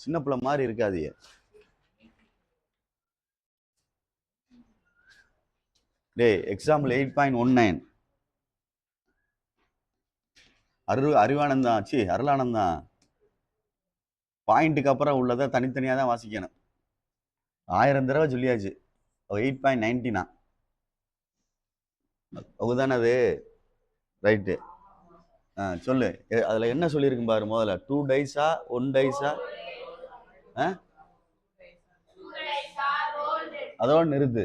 சின்ன பிள்ளை மாதிரி இருக்காதீங்க. டேய் எக்ஸாம்பிள் 8.19 அறிவானந்தான் அருளானந்தான் பாயிண்ட்டுக்கு அப்புறம் உள்ளதை தனித்தனியாக தான் வாசிக்கணும். 1000 தடவை சொல்லியாச்சு. 8.90 அதுதானே அது ரைட்டு. சொல்லு. அதில் என்ன சொல்லியிருக்கும் பாரு. முதல்ல 2 டைஸா 1 டைஸா அதோட நிறுத்து.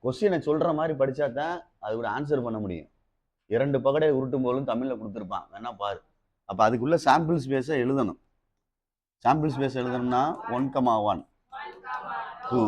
கொஸ்டினை சொல்ற மாதிரி படிச்சா தான் அது கூட ஆன்சர் பண்ண முடியும். 2 பகடை உருட்டும் போலும் தமிழ்ல கொடுத்துருப்பான், வேணா பாரு. அப்ப அதுக்குள்ள சாம்பிள் ஸ்பேஸை எழுதணும். சாம்பிள் ஸ்பேஸ் எழுதணும்னா 1,1 2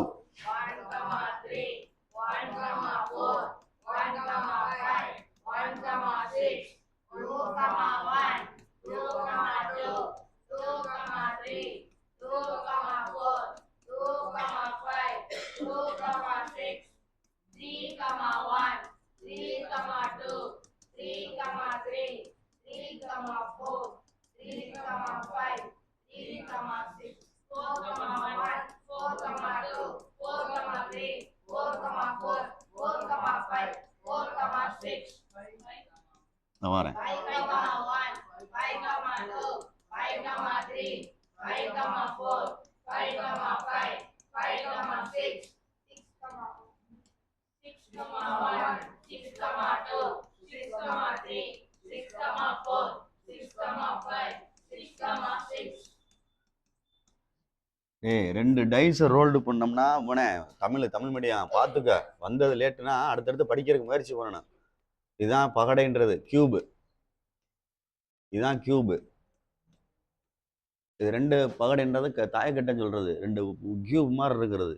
வரேன். ஏய் 2 டைஸை ரோல்டு பண்ணோம்னா உடனே தமிழ் மீடியம் பார்த்துக்க. வந்தது லேட்டுனா அடுத்தடுத்து படிக்கிறதுக்கு முயற்சி பண்ணணும். இதுதான் பகடைன்றது கியூபு. இதுதான் கியூபு. இது 2 பகடைன்றது தாயக்கட்டைன்னு சொல்றது. 2 கியூப் மாதிரி இருக்கிறது.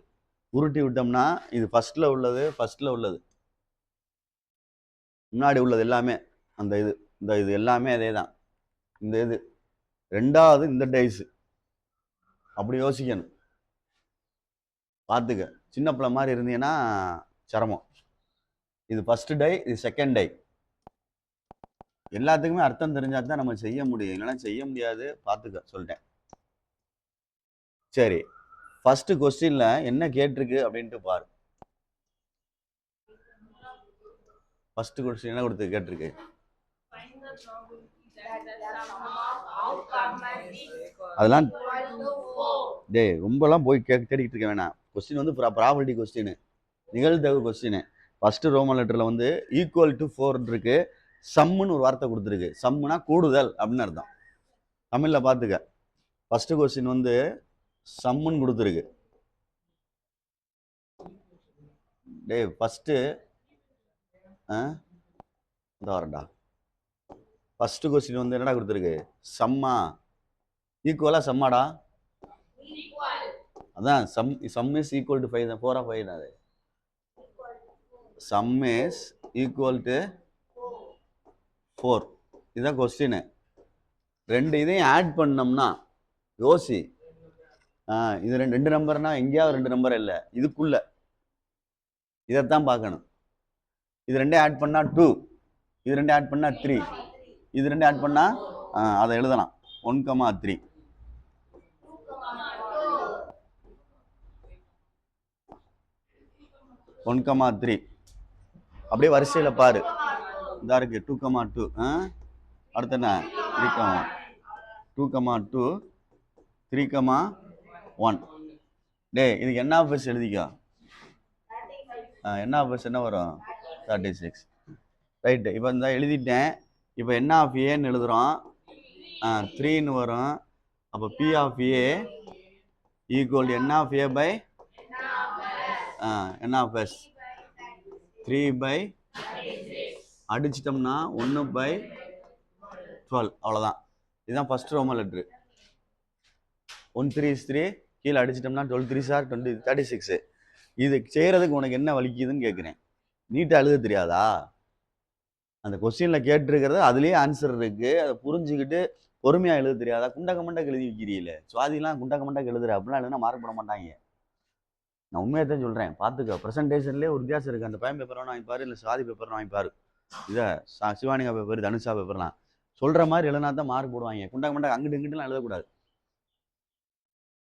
உருட்டி விட்டோம்னா இது ஃபர்ஸ்ட்ல உள்ளது முன்னாடி உள்ளது எல்லாமே அந்த இது எல்லாமே அதே தான். இந்த இது ரெண்டாவது இந்த டைஸ். அப்படி யோசிக்கணும். பார்த்துக்க. சின்ன பிள்ளை மாதிரி இருந்தீங்கன்னா சிரமம். இது ஃபர்ஸ்ட் டை, இது செகண்ட் டை. எல்லாத்துக்குமே அர்த்தம் தெரிஞ்சா தான் நம்ம செய்ய முடியும், இல்லைன்னா செய்ய முடியாது. பார்த்துக்க சொல்லிட்டேன். சரி, ஃபர்ஸ்ட் கொஸ்டின்ல என்ன கேட்டிருக்கு அப்படின்ட்டு பாரு. ஃபர்ஸ்ட் கொஸ்டின் என்ன கொடுத்து கேட்டிருக்கு? அதெல்லாம் டேய் ரொம்பலாம் போய் தேடிக்கிட்டு இருக்க வேணாம். கொஸ்டின் வந்து ப்ராபபிலிட்டி கொஸ்டின், நிகழ்தகவு கொஸ்டின். ஃபர்ஸ்ட் ரோமன் லெட்டர்ல வந்து ஈக்குவல் டு 4 இருக்கு. சம்முன்னு ஒரு வார்த்தை கொடுத்துருக்கு. சம்முனா கூடுதல் அப்படின்னு அர்த்தம். தமிழ்ல பார்த்துக்க. ஃபர்ஸ்ட் கொஸ்டின் வந்து சம்முன்னு கொடுத்துருக்கு. டேய் ஃபர்ஸ்ட் வரடா. ஃபர்ஸ்ட் கொஸ்டின் வந்து என்னடா கொடுத்துருக்கு? சம்மா. ஈக்குவலா சம்மாடா? அதான் சம் இஸ் ஈக்குவல் டு 5 தான். 4 5 தான். அது சம் இஸ் ஈக்குவல் டு 4. இதுதான் கொஸ்டின். 2 இதையும் ஆட் பண்ணோம்னா யோசி. இது 2 நம்பர்னா எங்கேயாவது 2 நம்பர் இல்லை, இதுக்குள்ள இதைத்தான் பார்க்கணும். இது 2 ஆட் பண்ணா 2, இது 2 ஆட் பண்ணா 3, இது 2 ஆட் பண்ணா அதை எழுதலாம் 1,3. அப்படியே வரிசையில பாரு. இதா இருக்கு 2,2. அடுத்து என்ன? 3,1. 2,2 3,1. டே இதுக்கு என்ன ஆஃபீஸ் எழுதிக்கோ. என்ன ஆஃபீஸ் என்ன வரும்? 36. ரைட்டு. இப்போ இந்த எழுதிட்டேன். இப்போ என்ன ஆஃப் ஏன்னு எழுதுறோம். 3ன்னு வரும். அப்போ P of A equal N of A by N of S 3/, அடிச்சிட்டோம்னா 1/12. அவ்வளோதான். இதுதான் ஃபர்ஸ்ட் ரோமன் லெட்ரு. 1 3 is 3. கீழே அடிச்சிட்டோம்னா 12 3s are 20 36. இது செய்யறதுக்கு உனக்கு என்ன வலிக்குதுன்னு கேட்குறேன். நீட்டாக எழுத தெரியாதா? அந்த கொஸ்டின்ல கேட்டிருக்கிறது அதுலேயே ஆன்சர் இருக்கு. அதை புரிஞ்சுக்கிட்டு பொறுமையாக எழுத தெரியாதா? குண்டக்க மண்டக்கு எழுதி வைக்கிறீங்கள. சுவாதிலாம் குண்டக்க மண்டக்கு எழுதுற அப்படிலாம் எழுதுனா மார்க் போட மாட்டாங்க. நான் உண்மையை தான் சொல்கிறேன். பார்த்துக்க. ப்ரெசன்டேஷன்லேயே ஒரு வித்தியாசம் இருக்குது. அந்த பயம் பேப்பர் வாங்கி பாரு, இல்லை சுவாதி பேப்பர் வாங்கி பாரு. இதை சிவானிகா பேப்பர், தனுஷா பேப்பர்லாம் சொல்கிற மாதிரி எழுதினா தான் மார்க் போடுவாங்க. குண்டக்க மண்டக்கு அங்கிட்டு இங்கிட்டுலாம் எழுதக்கூடாது.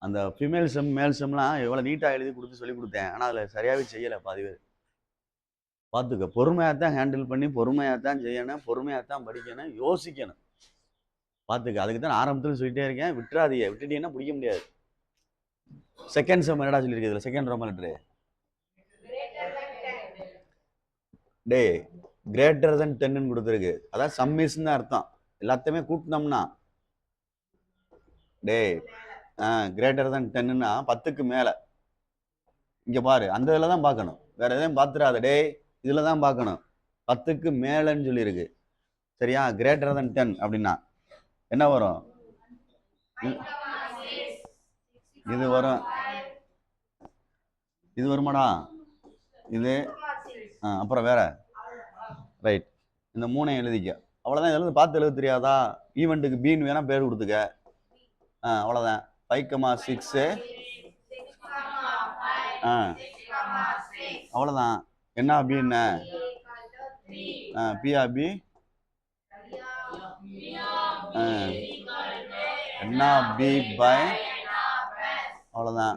அந்த ஃபிமேல் செம் மேல் செம்லாம் எவ்வளோ நீட்டாக எழுதி கொடுத்து சொல்லி கொடுத்தேன். ஆனால் அதில் சரியாகவே செய்யலை பாதி பேர். பார்த்துக்க, பொறுமையாக தான் ஹேண்டில் பண்ணி பொறுமையாக தான் செய்யணும், பொறுமையாக தான் படிக்கணும், யோசிக்கணும். பார்த்துக்க, அதுக்கு தான் ஆரம்பத்தில் சொல்லிட்டே இருக்கேன். விட்டுறாதீங்க, விட்டுட்டீங்கன்னா பிடிக்க முடியாது. செகண்ட் செம் என்னடா சொல்லியிருக்கு இதில்? செகண்ட் ரோமன் லெட்டரு டே கிரேட்டர் தென் 10ன்னு கொடுத்துருக்கு. அதான் சம்மிஸ்ன்னு தான் அர்த்தம். எல்லாத்தையுமே கூட்டினோம்னா டே கிரேட்டர் தென் 10ன்னா 10க்கு மேலே. இங்கே பாரு, அந்த இதில் தான் பார்க்கணும், வேற எதையும் பார்த்துடாத. டே இதில் தான் பார்க்கணும், 10க்கு மேலேன்னு சொல்லியிருக்கு. சரியா? கிரேட்டர் தென் 10 அப்படின்னா என்ன வரும்? இது வரும். இது வருமாடா? இது அப்புறம் வேற ரைட். இந்த 3ஐயும் எழுதிக்க. அவ்வளோதான். எழுது, பார்த்து எழுத தெரியாதா? ஈவெண்ட்டுக்கு பீன் வேணா பேர் கொடுத்துக்க. அவ்வளோதான். 5,6 அவ்வளோதான். என்ன பீன்னு? பிஆபி என்ன பி பை அவ்வளோதான்.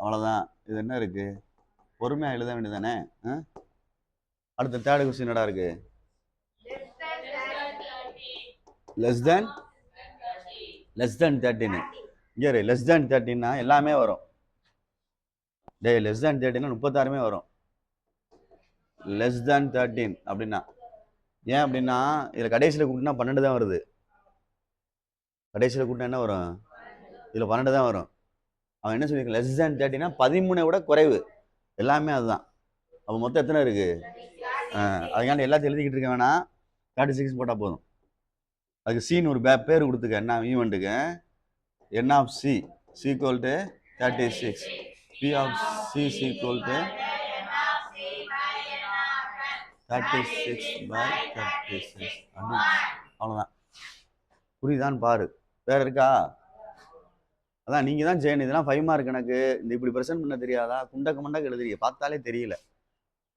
அவ்வளோதான். இது என்ன இருக்கு? பொறுமையாக எழுத வேண்டியதானே? அடுத்த தேர்ட் கொஸ்டின் என்னடா இருக்கு? Less than 13. இங்கே லெஸ் தேன் 13னா எல்லாமே வரும். டே லெஸ் தேன் 13னா 36மே வரும். லெஸ் தேன் 13 அப்படின்னா ஏன் அப்படின்னா இதில் கடைசியில் கூட்டினா 12 தான் வருது. கடைசியில் கூட்டினா என்ன வரும்? இதில் 12 தான் வரும். அவன் என்ன சொல்லியிருக்க? லெஸ் தேன் 13னா 13 விட குறைவு. எல்லாமே அதுதான். அப்போ மொத்தம் எத்தனை இருக்கு? அதுக்காண்டி எல்லாத்தையும் எழுதிக்கிட்டு இருக்க வேணாம், 36 போட்டால் போதும். அதுக்கு சீன் ஒரு பேர் கொடுத்துக்க. என்ன ஈவெண்ட்டுக்கு? N of S equal to 36, P of S equal to 36 by 36. அவ்வளோதான். புரியுதான்னு பாரு. வேற இருக்கா? அதான் நீங்கள் தான் செய்யணும். இதெல்லாம் 5 மார்க் கணக்கு. இந்த இப்படி ப்ரெசென்ட் பண்ண தெரியாதா? குண்டக்க மண்டக்க எழுதுறீங்க, பார்த்தாலே தெரியல.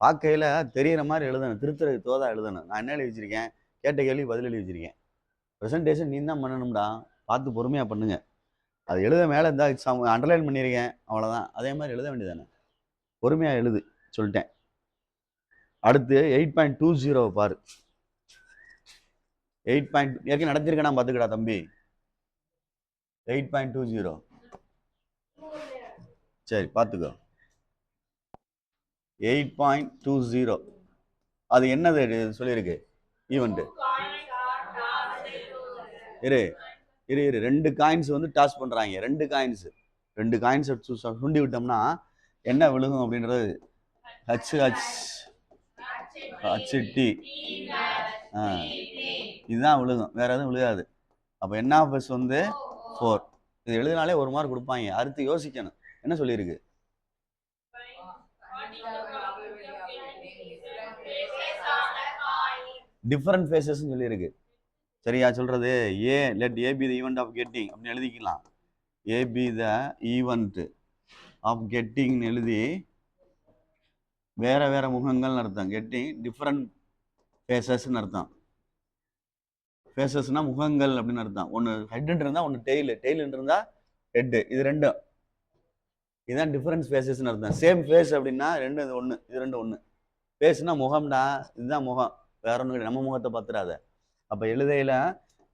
பார்க்கையில் தெரிகிற மாதிரி எழுதணும், திருத்துறதுக்கு தோதா எழுதணும். நான் என்ன எழுதி வச்சிருக்கேன்? கேட்ட கேள்வி பதில் எழுதி வச்சிருக்கேன். ப்ரெசன்டேஷன் நீ தான் பண்ணணும்டா, பார்த்து பொறுமையாக பண்ணுங்க. அது எழுத மேலே இருந்தால் அண்டர்லைன் பண்ணியிருக்கேன், அவ்வளோதான். அதே மாதிரி எழுத வேண்டியதானே, பொறுமையாக எழுது சொல்லிட்டேன். அடுத்து 8.20 பாரு. 8. ஏற்கனவே நடத்திருக்கேன், பார்த்துக்கடா தம்பி. 8.20 சரி பார்த்துக்கோ. 8.20 அது என்னது சொல்லியிருக்கு? ஈவெண்ட்டு. இரு 2 காயின்ஸ் வந்து டாஸ் பண்ணுறாங்க. 2 காயின்ஸ் சுண்டி விட்டோம்னா என்ன விழுகும் அப்படின்றது HHT இதுதான் விழுகும், வேற எதுவும் விழுகாது. அப்போ என்ன ஆஃபஸ் வந்து 4. இது எழுதினாலே 1 மார்க் கொடுப்பாங்க. அடுத்து யோசிக்கணும் என்ன சொல்லியிருக்கு. டிஃபரண்ட் ஃபேஸஸ் சொல்லியிருக்கு. சரியா சொல்றது? let A be the event of getting அப்படின்னு எழுதிக்கலாம். A be the event of getting எழுதி வேற வேற முகங்கள் அர்த்தம். கெட்டிங் டிஃபரண்ட் ஃபேஸஸ்ன்னு அர்த்தம். ஃபேஸஸ்னா முகங்கள் அப்படின்னு அர்த்தம். ஒன்று ஹெட்ன்னு இருந்தால் ஒன்று டெய்லுன்னு இருந்தால் ஹெட்டு. இது ரெண்டும் இதுதான் டிஃபரன்ஸ் ஃபேஸஸ்ன்னு அர்த்தம். சேம் ஃபேஸ் அப்படின்னா ரெண்டு இது ஒன்று, இது ரெண்டு ஒன்று. ஃபேஸ்னா முகம்டா, இதுதான் முகம், வேற ஒன்று கிடையாது. நம்ம முகத்தை பார்த்துடாத. அப்போ எழுதையில்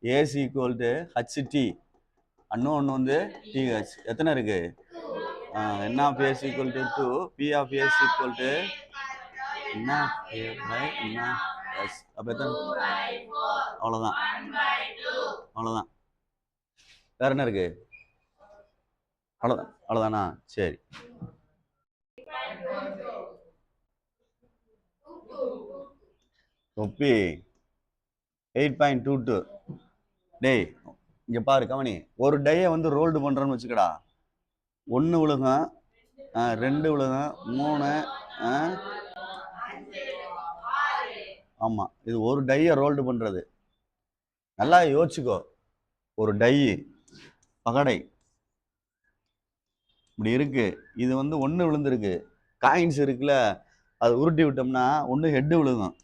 ஏஸ் ஈக்குவல் டு ஹச்டி, இன்னொன்று வந்து டிஹெச். எத்தனை இருக்கு? N of S equal to 2, P of S equal to N of A by N of S. அப்போ எத்தனை? அவ்வளோதான். அவ்வளோதான். வேற என்ன இருக்கு? அவ்வளோதானா? சரி. தொப்பி 8.22. டேய் இங்கே பாரு, கவனி. ஒரு டையை வந்து ரோல்டு பண்ணுறோன்னு வச்சுக்கடா. 1 விழுகம், 2 விழுகம், 3. ஆமாம், இது ஒரு டையை ரோல்டு பண்ணுறது. நல்லா யோசிச்சுக்கோ. ஒரு டை பகடை இப்படி இருக்கு. இது வந்து 1 விழுந்திருக்கு. காயின்ஸ் இருக்குல்ல, அது உருட்டி விட்டோம்னா 1 ஹெட்டு விழுகும்,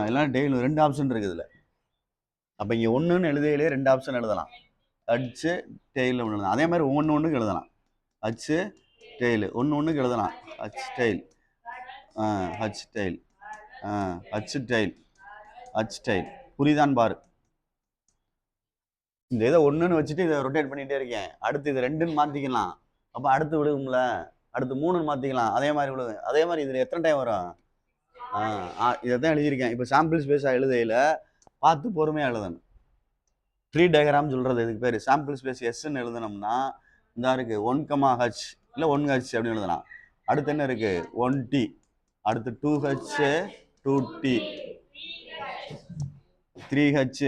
இல்லைன்னா டெய்லி 2 ஆப்ஷன் இருக்குது இதில். அப்போ இங்கே ஒன்றுன்னு எழுதையிலே 2 ஆப்ஷன் எழுதலாம். ஹச்சு டெய்ல் ஒன்று எழுதலாம். அதே மாதிரி ஒன்றுக்கு எழுதலாம். ஹச்சு டெய்ல் ஒன்றுக்கு எழுதலாம். H tail H tail H tail H tail. புரியுதான்னு பாரு. இந்த இதை ஒன்றுன்னு வச்சுட்டு இதை ரொட்டேட் பண்ணிகிட்டே இருக்கேன். அடுத்து இதை 2ன்னு மாற்றிக்கலாம். அப்போ அடுத்து விழுகும்ல. அடுத்து 3ன்னு மாற்றிக்கலாம். அதே மாதிரி விழுகு. அதே மாதிரி இதில் எத்தனை டைம் வரும்? இதை தான் எழுதியிருக்கேன். இப்போ சாம்பிள் ஸ்பேஸாக எழுதையில் பார்த்து பொறுமையாக எழுதணும். ட்ரீ டயக்ராம் சொல்கிறது இதுக்கு பேர். சாம்பிள் ஸ்பேஸ் எஸ்ன்னு எழுதணும்னா இந்த இருக்குது 1,h இல்லை 1h அப்படின்னு எழுதலாம். அடுத்து என்ன இருக்குது? 1t. அடுத்து 2h 2t, 3h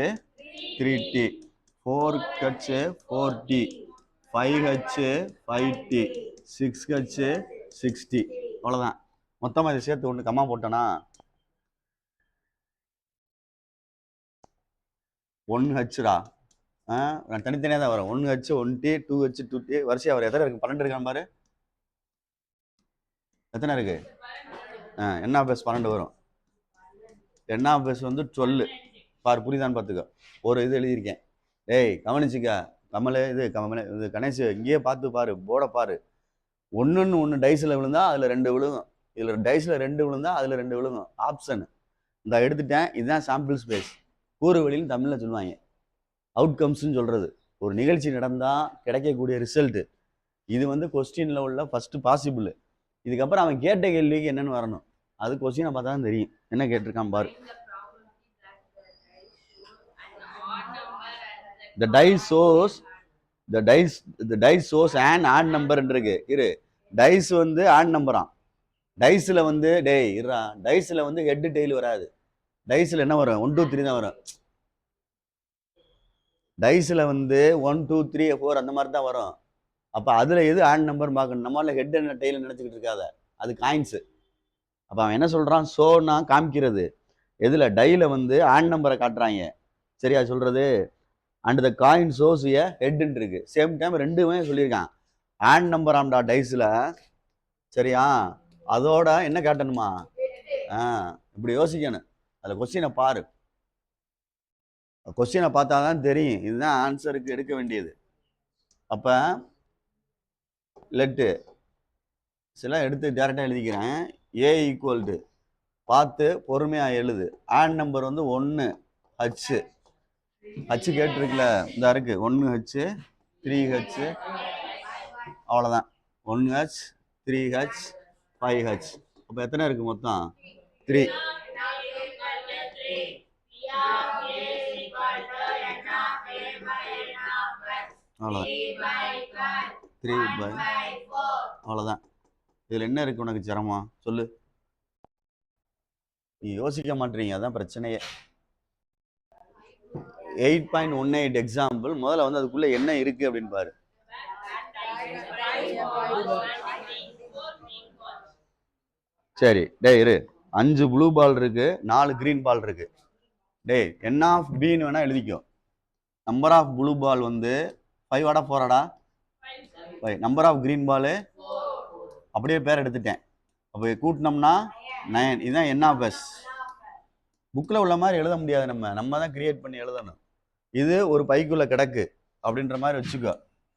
3t, 4h 4t, 5h 5t, 6h 6t. அவ்வளோதான். மொத்தமாக இதை சேர்த்து ஒன்று கம்மா போட்டோன்னா 1hடா. தனித்தனியாக தான் வரும். 1h 1t, 2h 2t, வரிசையாக வரும். எத்தனை இருக்குது? 12 இருக்கான் பாரு. எத்தனை இருக்கு? என்ன பேஸ் 12 வரும். என்ன பேஸ் வந்து 12 பாரு. புரியுதான்னு பார்த்துக்கோ. ஒரு இது எழுதியிருக்கேன். டேய் கவனிச்சுக்க கமலே. இது கணேஷ் இங்கேயே பார்த்து பாரு. போர்டை பாரு. ஒன்று டைஸில் விழுந்தா அதில் 2 விழுகும். இதில் டைஸில் 2 விழுந்தா அதில் 2 விழுகும். ஆப்ஷன் இந்த எடுத்துட்டேன். இதுதான் சாம்பிள் ஸ்பேஸ். கூறு வழின்னு தமிழில் சொல்லுவாங்க. அவுட்கம்ஸ்ன்னு சொல்கிறது. ஒரு நிகழ்ச்சி நடந்தால் கிடைக்கக்கூடிய ரிசல்ட்டு. இது வந்து கொஸ்டினில் உள்ள ஃபஸ்ட்டு பாசிபிள். இதுக்கப்புறம் அவன் கேட்ட கேள்விக்கு என்னென்னு வரணும். அது கொஸ்டினை பார்த்தா தான் தெரியும் என்ன கேட்டிருக்கான் பாரு. The dice shows an odd number இருக்கு. இரு, டைஸ் வந்து ஆட் நம்பராம். டைஸில் வந்து டைஸில் வந்து ஹெட் டெய்ல் வராது. டைஸில் என்ன வரும்? 1 2 3 தான் வரும். டைஸில் வந்து 1 2 3 4 அந்த மாதிரி தான் வரும். அப்போ அதில் எது ஆட் நம்பர் பார்க்கணும். நம்மளால ஹெட் என்ன டெய்ல் நினச்சிக்கிட்டு இருக்காத. அது காயின்ஸு. அப்போ அவன் என்ன சொல்கிறான்? ஷோனா காமிக்கிறது. எதில்? டையில் வந்து ஆட் நம்பரை காட்டுறாங்க. சரியா சொல்கிறது? And the coin shows a ஹெட்ன்னு இருக்கு. சேம் டைம் 2மே சொல்லியிருக்கான். ஆட் நம்பர் ஆம்டா டைஸில். சரியா? அதோட என்ன காட்டணுமா? இப்படி யோசிக்கணும். அதில் கொஸ்டினை பாரு. கொஸ்டினை பார்த்தா தான் தெரியும். இதுதான் ஆன்சருக்கு எடுக்க வேண்டியது. அப்போ லெட்டு சில எடுத்து டேரெக்டாக எழுதிக்கிறேன். ஏ ஈக்குவல் டு பார்த்து பொறுமையாக எழுது. ஆட் நம்பர் வந்து 1h. ஹச்சு கேட்டிருக்குல, இந்த இருக்கு 1h 3h. அவ்வளோதான். 1h 3h 5h. அப்போ எத்தனை இருக்குது மொத்தம்? 3. அவ்வளோதான். 3/4. அவ்வளோதான். இதில் என்ன இருக்குது உனக்கு சிரமம் சொல்லு. நீ யோசிக்க மாட்டீங்க. அதான் பிரச்சனையே. 8.18 எக்ஸாம்பிள். முதல்ல வந்து அதுக்குள்ள என்ன இருக்கு அப்படின்னு பாரு. சரி டேய் இரு. 5 ப்ளூ பால் இருக்கு, 4 கிரீன் பால் இருக்கு. டேய் n ஆஃப் பின்னு வேணா எழுதிக்கோ. நம்பர் ஆஃப் ப்ளூ பால் வந்து 5 4 5. நம்பர் ஆஃப் கிரீன் பால் அப்படியே பேர் எடுத்துட்டேன். அப்போ கூட்டினோம்னா 9. இதுதான் n ஆஃப் s. புக்கில் உள்ள மாதிரி எழுத முடியாது. நம்ம தான் கிரியேட் பண்ணி எழுதணும். இது ஒரு பைக்குள்ளே கிடக்கு அப்படின்ற மாதிரி வச்சுக்கோ.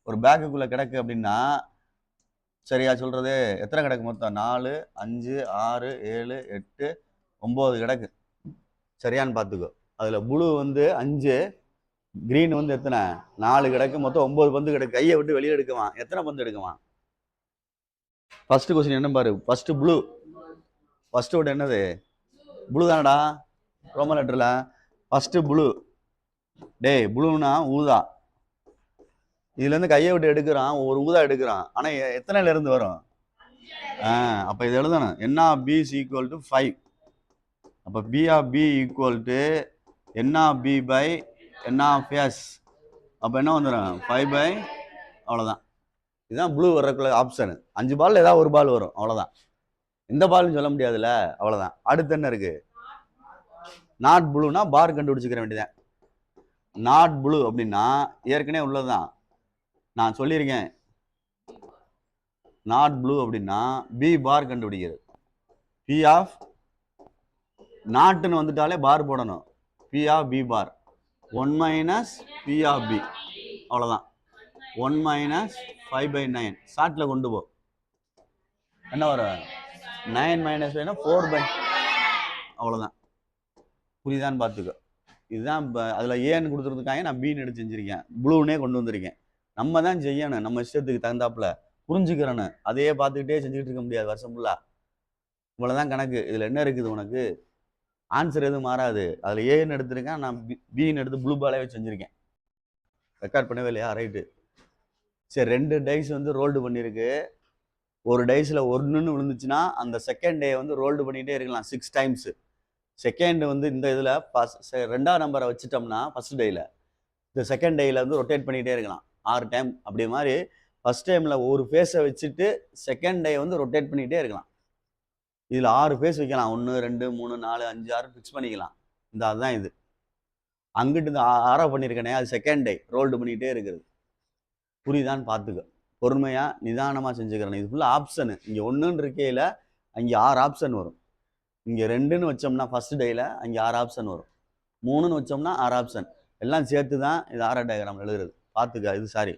ஒரு பேக்குக்குள்ளே கிடக்கு அப்படின்னா சரியா சொல்கிறது? எத்தனை கிடக்கு மொத்தம்? 4 5 6 7 8 9 கிடக்கு. சரியான்னு பார்த்துக்கோ. அதில் ப்ளூ வந்து 5, கிரீன் வந்து எத்தனை? 4 கிடக்கு. மொத்தம் 9 பந்து கிடக்கு. கையை விட்டு வெளியே எடுக்குவான். எத்தனை பந்து எடுக்குவான்? ஃபர்ஸ்ட் கொஸ்டின் என்ன பாரு. First blue. ஃபர்ஸ்ட் விட என்னது? ப்ளூ தானடா ரோமன் லெட்டரில். First blue. டேய் ப்ளூனா ஊதா. இதுலேருந்து கையை விட்டு எடுக்கிறான். ஒரு ஊதா எடுக்கிறான். ஆனால் எத்தனைலேருந்து வரும்? அப்போ இது எழுதணும். n of b is equal to 5. அப்போ b of b equal to n of b by n of s. அப்போ என்ன வந்துடும்? 5 அவ்வளோதான். இதுதான் ப்ளூ வர்றக்குள்ள ஆப்ஷனு. 5 பால் ஏதாவது ஒரு பால் வரும். அவ்வளோதான். எந்த பால்னு சொல்ல முடியாதுல்ல. அவ்வளோதான். அடுத்து என்ன இருக்கு? நாட் ப்ளூனா பார் கண்டுபிடிச்சிக்கிற வேண்டியதான். நாட் ப்ளூ அப்படின்னா ஏற்கனவே உள்ளதுதான். நான் சொல்லியிருக்கேன். நாட் ப்ளூ அப்படின்னா பி பார் கண்டுபிடிக்கிறது. பி ஆஃப் நாட்டுன்னு வந்துட்டாலே பார் போடணும். P of B bar. 1 minus P of B, அவ்வளோதான். 1 மைனஸ் 5/9 ஷார்ட்டில் கொண்டு போ, என்ன வரும்? 9 மைனஸ் 4/, அவ்வளோதான். புரியுதான்னு பார்த்துக்கோ. இதுதான் இப்போ அதில் ஏன்னு கொடுத்துருக்காங்க, நான் பீன்னு எடுத்து செஞ்சுருக்கேன், ப்ளூனே கொண்டு வந்திருக்கேன். நம்ம தான் செய்யணும், நம்ம இஷ்டத்துக்கு தகுந்தாப்புல புரிஞ்சுக்கிறேன்னு. அதையே பார்த்துக்கிட்டே செஞ்சுக்கிட்டு இருக்க முடியாது வருஷம் ஃபுல்லாக. இவ்வளோதான் கணக்கு. இதில் என்ன இருக்குது உனக்கு? ஆன்சர் எதுவும் மாறாது. அதில் ஏன்னு எடுத்திருக்கேன், நான் பீன்னு எடுத்து ப்ளூ பாலே வச்சு செஞ்சுருக்கேன். ரெக்கார்ட் பண்ணவே இல்லையா? ரைட்டு. சரி, 2 டைஸ் வந்து ரோல்டு பண்ணியிருக்கு. ஒரு டைஸில் 1ன்னு விழுந்துச்சுன்னா அந்த செகண்ட் டே வந்து ரோல்டு பண்ணிகிட்டே இருக்கலாம் 6 டைம்ஸு. செகண்ட் வந்து இந்த இதில் ரெண்டாவது நம்பரை வச்சுட்டோம்னா ஃபஸ்ட் டேயில், இந்த செகண்ட் டேயில் வந்து ரொட்டேட் பண்ணிகிட்டே இருக்கலாம் 6 டைம். அப்படி மாதிரி ஃபஸ்ட் டைமில் ஒரு ஃபேஸை வச்சுட்டு செகண்ட் டே வந்து ரொட்டேட் பண்ணிகிட்டே இருக்கலாம். இதில் 6 ஃபேஸ் வைக்கலாம், 1 2 3 4 5 6 ஃபிக்ஸ் பண்ணிக்கலாம். இந்த அதுதான் இது. அங்கிட்டு இந்த 6 பண்ணியிருக்கனே, அது செகண்ட் டே ரோல்டு பண்ணிகிட்டே இருக்கிறது. புரியுதான்னு பார்த்துக்க. பொறுமையாக நிதானமாக செஞ்சுக்கிறேன். இது ஃபுல்லாக ஆப்ஷனு. இங்கே 1ன்னு இருக்கையில் அங்கே 6 ஆப்ஷன் வரும். இங்கே 2ன்னு வச்சோம்னா ஃபஸ்ட் டேயில் அங்கே 6 ஆப்ஷன் வரும். 3ன்னு வச்சோம்னா 6 ஆப்ஷன். எல்லாம் சேர்த்து தான் இது ஆரோ டயக்ராம் எழுதுறது. பார்த்துக்க. இது சாரி,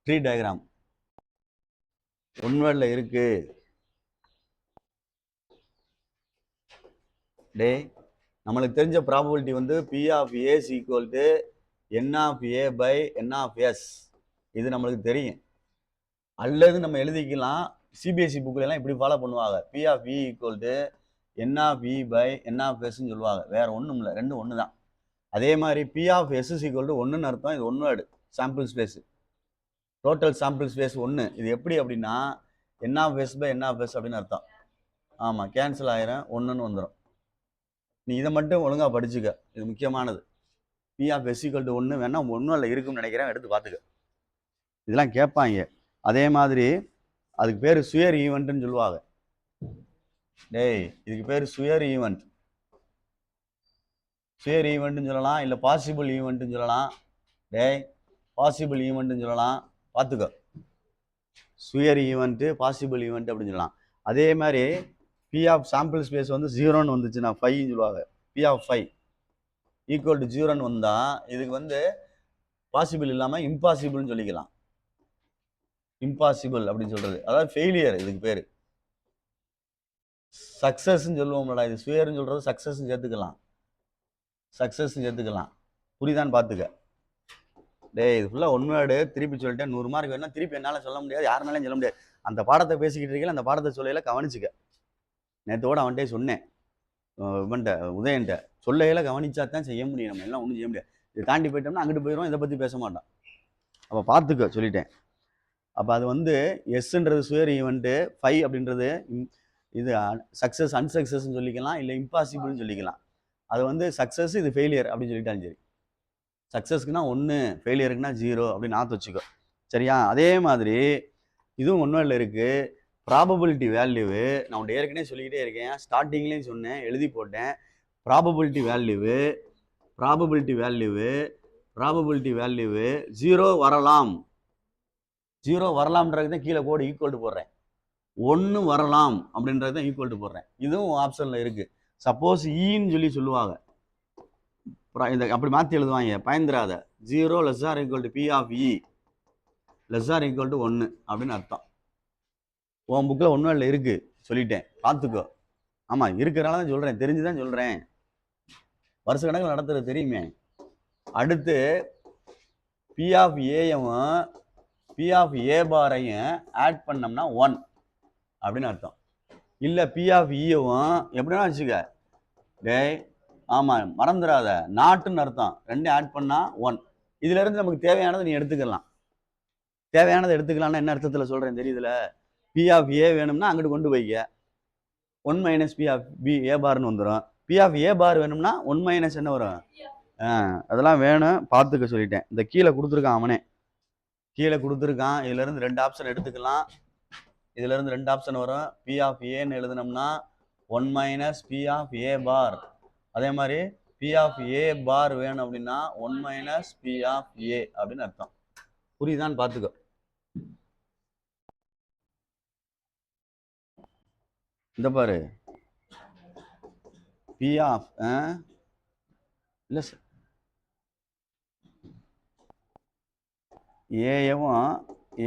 ட்ரீ டயக்ராம். ஒன் வேர்டில் இருக்கு. டே, நம்மளுக்கு தெரிஞ்ச ப்ராபபிலிட்டி வந்து P of A equal to N of A by N of S. இது நம்மளுக்கு தெரியும். அல்லது நம்ம எழுதிக்கலாம், சிபிஎஸ்சி புக்கிலலாம் இப்படி ஃபாலோ பண்ணுவாங்க. P of E equal to N of E by N of எஸ்ன்னு சொல்லுவாங்க. வேறு ஒன்றும் இல்லை, ரெண்டும் ஒன்று தான். அதே மாதிரி P of S equal to 1ன்னு அர்த்தம். இது one word, sample space, total sample space 1. இது எப்படி அப்படின்னா N of S by N of S அப்படின்னு அர்த்தம். ஆமாம், கேன்சல் ஆயிரும், 1ன்னு வந்துடும். நீ இதை மட்டும் ஒழுங்காக படிச்சுக்க, இது முக்கியமானது. P of S equal to 1 வேணா ஒன்றும் இல்லை இருக்குன்னு நினைக்கிறேன், எடுத்து பார்த்துக்க. இதெல்லாம் கேட்பாங்க. அதே மாதிரி அதுக்கு பேர் சுயர் ஈவெண்ட்னு சொல்லுவாங்க. டேய், இதுக்கு பேர் சுயர் ஈவெண்ட். சுயர் ஈவெண்ட்னு சொல்லலாம், இல்லை பாசிபிள் ஈவெண்ட்னு சொல்லலாம். டேய், பாசிபிள் ஈவெண்ட்னு சொல்லலாம், பார்த்துக்கோ. சுயர் ஈவெண்ட்டு, பாசிபிள் ஈவெண்ட் அப்படின்னு சொல்லலாம். அதே மாதிரி பி ஆஃப் சாம்பிள் ஸ்பேஸ் வந்து 0ன்னு வந்துச்சுன்னா 5ன்னு சொல்லுவாங்க. பி ஆஃப் 5 ஈக்குவல் டு 0ன்னு வந்தால் இதுக்கு வந்து பாசிபிள் இல்லாமல் இம்பாசிபிள்னு சொல்லிக்கலாம். இம்பாசிபிள் அப்படின்னு சொல்கிறது, அதாவது ஃபெயிலியர். இதுக்கு பேர் சக்ஸஸ்ன்னு சொல்லுவோம்லடா. இது சுயர்னு சொல்கிறது சக்ஸஸ்ன்னு சேர்த்துக்கலாம், சக்ஸஸ்ன்னு சேர்த்துக்கலாம். புரியுதான்னு பார்த்துக்க. டே, இது ஃபுல்லாக ஒன் வேர்டு. திருப்பி சொல்லிட்டேன். 100 மார்க் வேணா திருப்பி என்னால் சொல்ல முடியாது, யாருனாலையும் சொல்ல முடியாது. அந்த பாடத்தை பேசிக்கிட்டு இருக்கல, அந்த பாடத்தை சொல்லையில கவனிச்சுக்க. நேற்றோட அவன்கிட்டே சொன்னேன், இவன்ட்ட உதயன்ட்ட சொல்லையில கவனிச்சா தான் செய்ய முடியும். நம்ம எல்லாம் ஒன்றும் செய்ய முடியாது. இதை தாண்டி போயிட்டோம்னா அங்கிட்டு போயிடும், இதை பற்றி பேச மாட்டான். அப்போ பார்த்துக்க சொல்லிட்டேன். அப்போ அது வந்து எஸ்ன்றது சுயர் ஈவெண்ட்டு, 5 அப்படின்றது இது சக்ஸஸ் அன்சக்ஸஸ்ன்னு சொல்லிக்கலாம், இல்லை இம்பாசிபிள்னு சொல்லிக்கலாம். அது வந்து சக்ஸஸ், இது ஃபெயிலியர் அப்படின்னு சொல்லிட்டாலும் சரி. சக்ஸஸ்க்குனா 1, ஃபெயிலியருக்குனா 0 அப்படின்னு ஆற்று வச்சுக்கோ. சரியா? அதே மாதிரி இதுவும் ஒன்றும் இருக்குது. ப்ராபபிலிட்டி வேல்யூவு நான் உன்ட்ட ஏற்கனவே சொல்லிக்கிட்டே இருக்கேன், ஸ்டார்டிங்லேயும் சொன்னேன், எழுதி போட்டேன். ப்ராபபிலிட்டி வேல்யூவு 0 வரலாம். 0 வரலாம்ன்றது தான் கீழே கோடு ஈக்குவல் டு போடுறேன். 1 வரலாம் அப்படின்றது தான் ஈக்குவல் டு போடுறேன். இதுவும் ஆப்ஷனில் இருக்குது. சப்போஸ் ஈன்னு சொல்லி சொல்லுவாங்க, இந்த அப்படி மாற்றி எழுதுவாங்க, பயந்துராத. 0 ≤ P ஆஃப் இ ≤ 1 அப்படின்னு அர்த்தம். உன் புக்கில் ஒன்றும் இல்லை இருக்கு, சொல்லிட்டேன், பார்த்துக்கோ. ஆமாம், இருக்கிறனால தான் சொல்கிறேன், தெரிஞ்சுதான் சொல்கிறேன். வருஷ கணக்கில் நடத்துறது தெரியுமே. அடுத்து பி ஆஃப் ஏயவும் பி ஆஃப் ஏ பாரையும் ஆட் பண்ணோம்னா 1 அப்படின்னு அர்த்தம். இல்லை பி ஆஃப் ஈயவும் எப்படின்னா வச்சுக்க. டேய், ஆமாம், மறந்துடாத, நாட்டுன்னு அர்த்தம். ரெண்டும் ஆட் பண்ணால் 1. இதுலேருந்து நமக்கு தேவையானதை நீ எடுத்துக்கலாம். தேவையானதை எடுத்துக்கலாம்னா என்ன அர்த்தத்தில் சொல்கிறேன் தெரியுதுல? பி ஆஃப் ஏ வேணும்னா அங்கிட்டு கொண்டு போய்க்க, 1 minus P of B A பார்னு வந்துடும். பி ஆஃப் ஏ பார் வேணும்னா 1 மைனஸ் என்ன வரும்? அதெல்லாம் வேணும், பார்த்துக்க சொல்லிட்டேன். இந்த கீழே கொடுத்துருக்கான், அவனே கீழே கொடுத்துருக்கான். இதுலேருந்து 2 ஆப்ஷன் எடுத்துக்கலாம். இதுலேருந்து 2 ஆப்ஷன் வரும். பி ஆஃப் ஏன்னு எழுதுனோம்னா 1 மைனஸ் பி ஆஃப் ஏ பார். அதே மாதிரி பி ஆஃப் ஏ பார் வேணும் அப்படின்னா 1 மைனஸ் பி ஆஃப் ஏ அப்படின்னு அர்த்தம். புரியுதான்னு பார்த்துக்கோ. இந்த பாரு, பி ஆஃப் இல்லை ஏவும்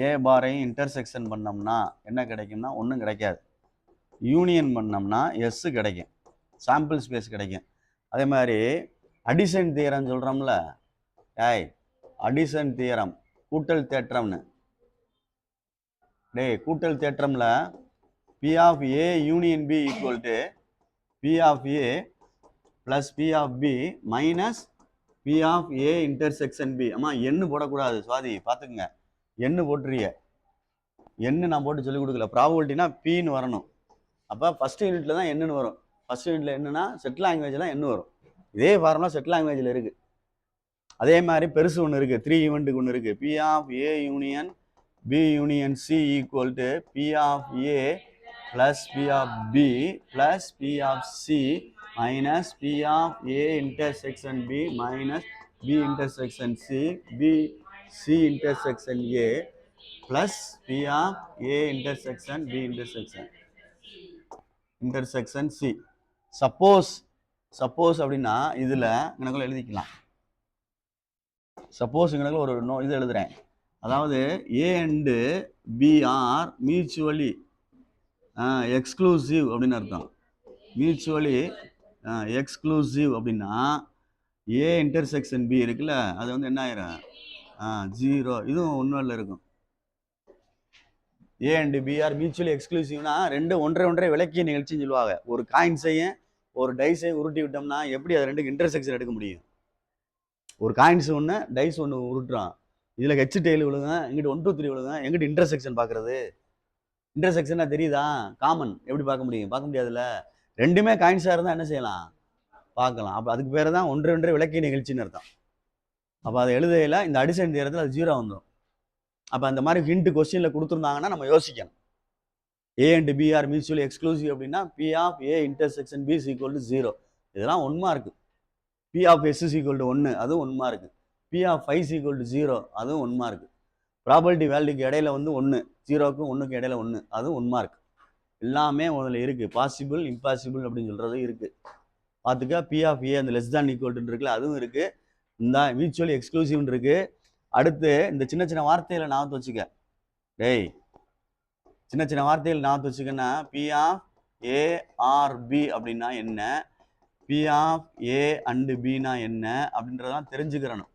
ஏ பாரையும் இன்டர்செக்ஷன் பண்ணோம்னா என்ன கிடைக்கும்னா ஒன்றும் கிடைக்காது. யூனியன் பண்ணோம்னா எஸ் கிடைக்கும், சாம்பிள் ஸ்பேஸ் கிடைக்கும். அதே மாதிரி அடிஷன் தியரம் சொல்கிறோம்ல, அடிஷன் தியரம் கூட்டல் தேற்றம்னு. கூட்டல் தேற்றம்ல P of A union B equal to P of A plus P of B minus P of A intersection B. அம்மா எண்ணு போடக்கூடாது சுவாதி, பார்த்துக்குங்க. எண்ணு போட்டுறிய, எண்ணு நான் போட்டு சொல்லிக் கொடுக்கல. ப்ராபபிலிட்டினா பின்னு வரணும். அப்போ ஃபஸ்ட் யூனிட்ல தான் என்னன்னு வரும். ஃபஸ்ட் யூனிட்ல என்னன்னா செட் லாங்குவேஜ்லாம் என்ன வரும். இதே ஃபார்முலா செட் லாங்குவேஜில் இருக்குது. அதே மாதிரி பெருசு ஒன்று இருக்குது, 3 ஈவெண்ட்டுக்கு ஒன்று இருக்குது. P of A union B union C equal to P of A plus P of B plus P of C minus P of A intersection B minus P intersection C P C intersection A plus P of A intersection B intersection C. Suppose அப்படின்னா இதில் எனக்குள்ள எழுதிக்கலாம். Suppose எனக்கு ஒரு இது எழுதுறேன். அதாவது A and B are mutually exclusive அப்படின்னு அர்த்தம். மியூச்சுவலி எக்ஸ்க்ளூசிவ் அப்படின்னா ஏ இன்டர்செக்ஷன் பி இருக்குல்ல, அது வந்து என்ன ஆயிரும் 0. இதுவும் ஒன்றும் இருக்கும். A and B are mutually எக்ஸ்க்ளூசிவ்னா ரெண்டு ஒன்றை விளக்கிய நிகழ்ச்சின்னு சொல்லுவாங்க. ஒரு காயின்ஸையும் ஒரு டைஸையும் உருட்டி விட்டோம்னா எப்படி அது ரெண்டுக்கு இன்டர்செக்ஷன் எடுக்க முடியும்? ஒரு காயின்ஸ் ஒன்று டைஸ் ஒன்று உருட்டுறான், இதில் ஹெச் டெய்ல் விழுங்க, எங்கிட்ட 1 2 3 விழுங்க, எங்கிட்ட இன்டர்செக்ஷன் பார்க்குறது. இன்டர்செக்ஷனாக தெரியுதா? காமன் எப்படி பார்க்க முடியும்? பார்க்க முடியாதுல்ல. ரெண்டுமே காயின்ஸாக இருந்தால் என்ன செய்யலாம்? பார்க்கலாம். அப்போ அதுக்கு பேர் தான் ஒன்றை விளக்கிய நிகழ்ச்சின்னு அர்த்தம். அப்போ அதை எழுதையில் இந்த அடிஷன் தியரத்தில் அது 0 வந்துடும். அப்போ அந்த மாதிரி ஹிண்ட் கொஸ்டினில் கொடுத்துருந்தாங்கன்னா நம்ம யோசிக்கணும். A and B are mutually exclusive அப்படின்னா P of A intersection B is equal to 0. இதெல்லாம் 1 mark. P of S is equal to 1, அதுவும் 1 mark. P of 5 is equal to 0, அதுவும் 1 மார்க். ப்ராபபிலிட்டி வேல்யூக்கு இடையில வந்து 1, 0க்கும் 1க்கும் இடையில 1, அதுவும் 1 மார்க். எல்லாமே அதில் இருக்குது. பாசிபிள் இம்பாசிபிள் அப்படின்னு சொல்கிறது இருக்குது. பார்த்துக்க. பி ஆஃப் ஏ அந்த லெஸ் தான் ஈக்குவல்ட்டுன்னு இருக்குல்ல, அதுவும் இருக்குது. இந்த மியூச்சுவலி எக்ஸ்க்ளூசிவ்னு இருக்குது. அடுத்து இந்த சின்ன சின்ன வார்த்தையில் ஞாபகத்து வச்சுக்க. சின்ன சின்ன வார்த்தைகள் ஞாபகத்து வச்சுக்கன்னா, P of A or B அப்படின்னா என்ன, பி ஆஃப் ஏ அண்டு பினா என்ன அப்படின்றதான் தெரிஞ்சுக்கிறணும்.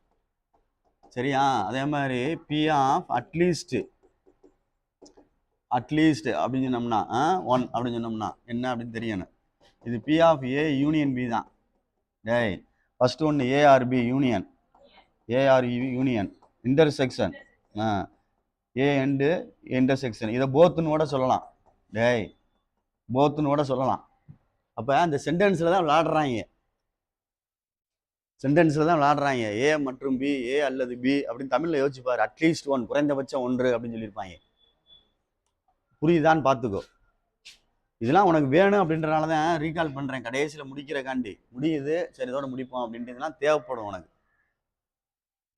சரியா? அதே மாதிரி பி ஆஃப் அட்லீஸ்ட் அப்படின்னு சொன்னோம்னா 1 அப்படின்னு சொன்னோம்னா என்ன அப்படின்னு தெரியணும். இது P of A union B தான். ஃபர்ஸ்ட் ஒன்று A or B union, union intersection A and intersection. இதை போத்துன்னு கூட சொல்லலாம். போத்துன்னு கூட சொல்லலாம். அப்போ அந்த சென்டென்ஸில் தான் விளாடுறாங்க. ஏ மற்றும் பி, ஏ அல்லது பி அப்படின்னு தமிழில் யோசிச்சுப்பாரு. அட்லீஸ்ட் 1, குறைந்தபட்சம் 1 அப்படின்னு சொல்லியிருப்பாங்க. புரியுதான்னு பார்த்துக்கோ. இதெல்லாம் உனக்கு வேணும் அப்படின்றனால தான் ரீகால் பண்ணுறேன். கடைசியில் முடிக்கிறக்காண்டி. முடியுது, சரி இதோட முடிப்போம் அப்படின்ட்டு இதெல்லாம் தேவைப்படும் உனக்கு.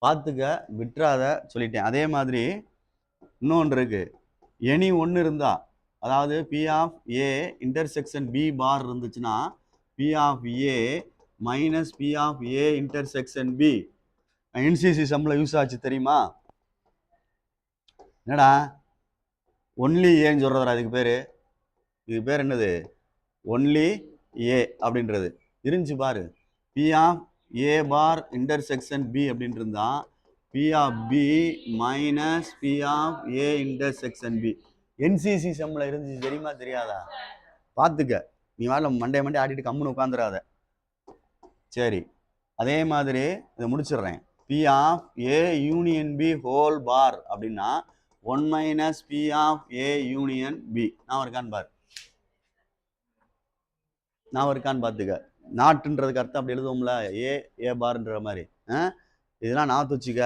பார்த்துக்க, விட்டுறாத சொல்லிட்டேன். அதே மாதிரி இன்னொன்று இருக்கு. எனி ஒன்று இருந்தா, அதாவது P of A intersection B bar இருந்துச்சுன்னா P of A minus P of A intersection B NCC சம்மில் யூஸ் ஆச்சு தெரியுமா? என்னடா ஒன்லி ஏன்னு சொல்கிறதா? இதுக்கு பேர் என்னது? ஒன்லி ஏ அப்படின்றது இருந்துச்சு பாரு. P of A bar intersection B அப்படின்னு இருந்தா P of B minus P of A intersection B NCC சம்மில் இருந்துச்சு தெரியுமா? தெரியாதா? பார்த்துக்க. நீ வரல மண்டே ஆடிட்டு கம்முன்னு உட்காந்துடாத. சரி, அதே மாதிரி இதை முடிச்சிடுறேன். P of A union B whole bar அப்படின்னா 1 minus P of A union B. நான் இருக்கான்னு பார்த்துக்க. நாட்டுன்றதுக்கு அர்த்தம் அப்படி எழுதுவோம்ல, ஏ பார்ன்ற மாதிரி. இதெல்லாம் நான் வச்சுக்க.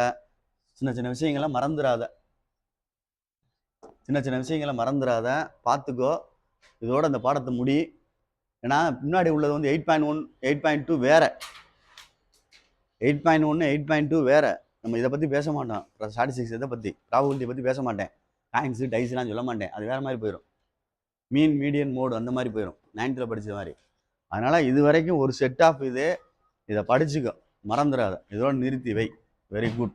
சின்ன சின்ன விஷயங்களை மறந்துடாத. பார்த்துக்கோ. இதோட அந்த பாடத்தை முடி. ஏன்னா முன்னாடி உள்ளது வந்து 8.1 8.2 வேற. 8.1 8.2 வேற. நம்ம இதை பற்றி பேச மாட்டோம். ஸ்டாட்டிஸ்டிக்ஸ் இதை பற்றி, ப்ராபபிலிட்டி பற்றி பேச மாட்டேன். காயின்ஸு டைஸ்லாம் சொல்ல மாட்டேன். அது வேறு மாதிரி போயிடும். மீன் மீடியன் மோடு அந்த மாதிரி போயிடும், 9th படித்த மாதிரி. அதனால் இது வரைக்கும் ஒரு செட் ஆஃப் இதை படிச்சுக்கோ, மறந்துடாத. இதோட நிறுத்தி வை. Very good.